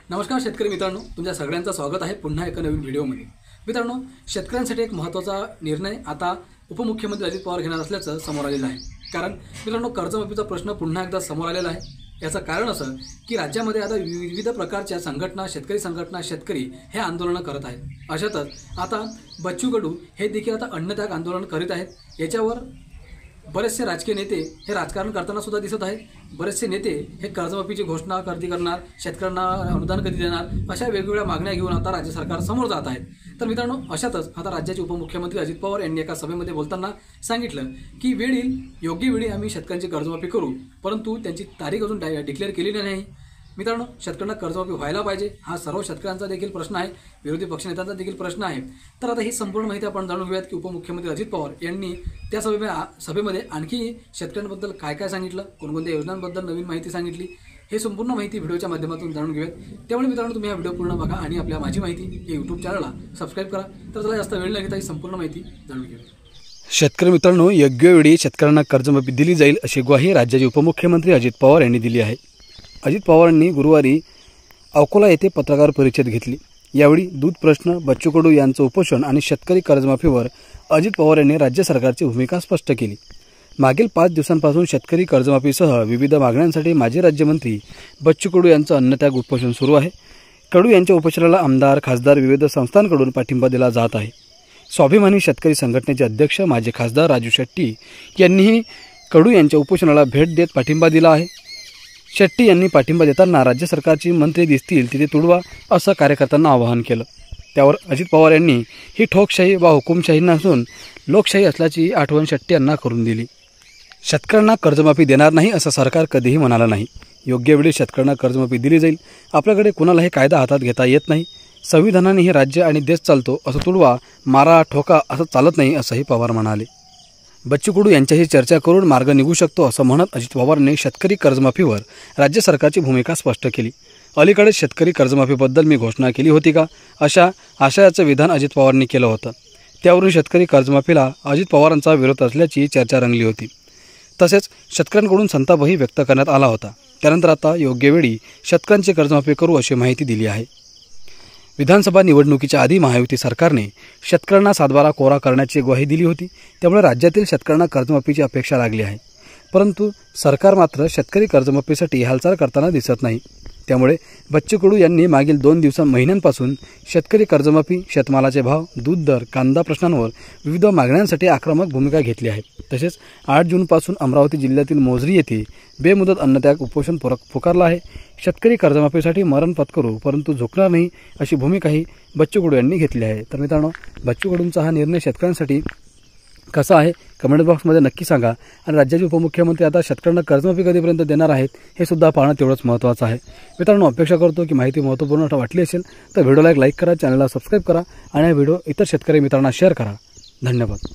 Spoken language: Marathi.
नमस्कार शेतकरी मित्रांनो, तुमच्या सगळ्यांचं स्वागत आहे पुन्हा एका नवीन व्हिडिओमध्ये। मित्रांनो, शेतकऱ्यांसाठी एक महत्त्वाचा निर्णय आता उपमुख्यमंत्री अजित पवार घेणार असल्याचं समोर आलेलं आहे। कारण मित्रांनो, कर्जमाफीचा प्रश्न पुन्हा एकदा समोर आलेला आहे। याचं कारण असं की राज्यामध्ये आता विविध प्रकारच्या संघटना, शेतकरी संघटना, शेतकरी हे आंदोलन करत आहेत। अशातच आता बच्चू कडू हे देखील आता अन्नत्याग आंदोलन करीत आहेत। याच्यावर बरेचसे राजकीय नेते हे राजकारण करताना सुद्धा दिसत आहेत। बरेचसे नेते हे कर्जमाफीची घोषणा कधी करणार, शेतकऱ्यांना अनुदान कधी देणार, अशा वेगवेगळ्या मागण्या घेऊन आता राज्य सरकार समोर जात आहेत। तर मित्रांनो, अशातच आता राज्याचे उपमुख्यमंत्री अजित पवार यांनी एका सभेमध्ये बोलताना सांगितलं की योग्य वेळी आम्ही शेतकऱ्यांची कर्जमाफी करू, परंतु त्यांची तारीख अजून डिक्लेअर केलेली नाही। मित्रांनो, शेतकऱ्यांना कर्जमाफी व्हायला पाहिजे हा सर्व शेतकऱ्यांचा देखील प्रश्न आहे, विरोधी पक्षनेत्यांचा देखील प्रश्न आहे। तर आता ही संपूर्ण माहिती आपण जाणून घेऊयात की उपमुख्यमंत्री अजित पवार यांनी त्या सभेमध्ये आणखी शेतकऱ्यांबद्दल काय काय सांगितलं, कोणकोणत्या योजनांबद्दल नवीन माहिती सांगितली, हे संपूर्ण माहिती व्हिडिओच्या माध्यमातून जाणून घेऊयात। त्यामुळे मित्रांनो, तुम्ही हा व्हिडिओ पूर्ण बघा आणि आपल्या माझी माहिती या यूट्यूब चॅनलला सबस्क्राईब करा। तर चला जास्त वेळ न घेता ही संपूर्ण माहिती जाणून घेऊयात। शेतकरी मित्रांनो, योग्य वेळी शेतकऱ्यांना कर्जमाफी दिली जाईल अशी ग्वाही राज्याचे उपमुख्यमंत्री अजित पवार यांनी दिली आहे। अजित पवारांनी गुरुवारी अकोला येथे पत्रकार परिषद घेतली। यावेळी दूध प्रश्न, बच्चू कडू यांचं उपोषण आणि शेतकरी कर्जमाफीवर अजित पवार यांनी राज्य सरकारची भूमिका स्पष्ट केली। मागील 5 दिवसांपासून शेतकरी कर्जमाफीसह विविध मागण्यांसाठी माजी राज्यमंत्री बच्चू कडू यांचं अन्नत्याग उपोषण सुरू आहे। कडू यांच्या उपोषणाला आमदार, खासदार, विविध संस्थांकडून पाठिंबा दिला जात आहे। स्वाभिमानी शेतकरी संघटनेचे अध्यक्ष माजी खासदार राजू शेट्टी यांनीही कडू यांच्या उपोषणाला भेट देत पाठिंबा दिला आहे। शेट्टी यांनी पाठिंबा देताना राज्य सरकारची मंत्री दिसतील तिथे तुडवा असं कार्यकर्त्यांना आवाहन केलं। त्यावर अजित पवार यांनी ही ठोकशाही वा हुकुमशाही नसून लोकशाही असल्याची आठवण शेट्टी यांना करून दिली। शेतकऱ्यांना कर्जमाफी देणार नाही असं सरकार कधीही म्हणालं नाही। योग्य वेळी शेतकऱ्यांना कर्जमाफी दिली जाईल। आपल्याकडे कुणालाही कायदा हातात घेता येत नाही। संविधानाने हे राज्य आणि देश चालतो असं तुडवा, मारा, ठोका असं चालत नाही असंही पवार म्हणाले। बच्चू कडू यांच्याशी चर्चा करून मार्ग निघू शकतो असं म्हणत अजित पवारांनी शेतकरी कर्जमाफीवर राज्य सरकारची भूमिका स्पष्ट केली। अलीकडे शेतकरी कर्जमाफीबद्दल मी घोषणा केली होती का, अशा आशयाचं विधान अजित पवारांनी केलं होतं। त्यावरून शेतकरी कर्जमाफीला अजित पवारांचा विरोध असल्याची चर्चा रंगली होती। तसेच शेतकऱ्यांकडून संतापही व्यक्त करण्यात आला होता। त्यानंतर आता योग्य वेळी शेतकऱ्यांची कर्जमाफी करू अशी माहिती दिली आहे। विधानसभा निवडणुकीच्या आधी महायुती सरकारने शेतकऱ्यांना 7/12 कोरा करण्याची ग्वाही दिली होती। त्यामुळे राज्यातील शेतकऱ्यांना कर्जमाफीची अपेक्षा लागली आहे। परंतु सरकार मात्र शेतकरी कर्जमाफीसाठी हालचाल करताना दिसत नाही। त्यामुळे बच्चू कडू यांनी मागील 2 महिन्यांपासून शेतकरी कर्जमाफी, शेतमालाचे भाव, दूध दर, कांदा प्रश्नांवर विविध मागण्यांसाठी आक्रमक भूमिका घेतली आहे। तसेच 8 जूनपासून अमरावती जिल्ह्यातील मोझरी येथे बेमुदत अन्नत्याग उपोषण पुकारलं आहे। शेतकरी कर्जमाफीसाठी मरण पत्करू परंतु झुकणार नाही अशी भूमिकाही बच्चू कडू यांनी घेतली आहे। तर मित्रांनो, बच्चू कडूंचा हा निर्णय शेतकऱ्यांसाठी कसा आहे कमेंट बॉक्समध्ये नक्की सांगा। आणि राज्याचे उपमुख्यमंत्री आता शेतकऱ्यांना कर्जमाफी कधीपर्यंत देणार आहेत हे सुद्धा पाहणं तेवढंच महत्त्वाचं आहे। मित्रांनो, अपेक्षा करतो की माहिती महत्त्वपूर्ण वाटली असेल तर व्हिडिओला एक लाईक करा, चॅनलला सबस्क्राईब करा आणि हा व्हिडिओ इतर शेतकरी मित्रांना शेअर करा। धन्यवाद।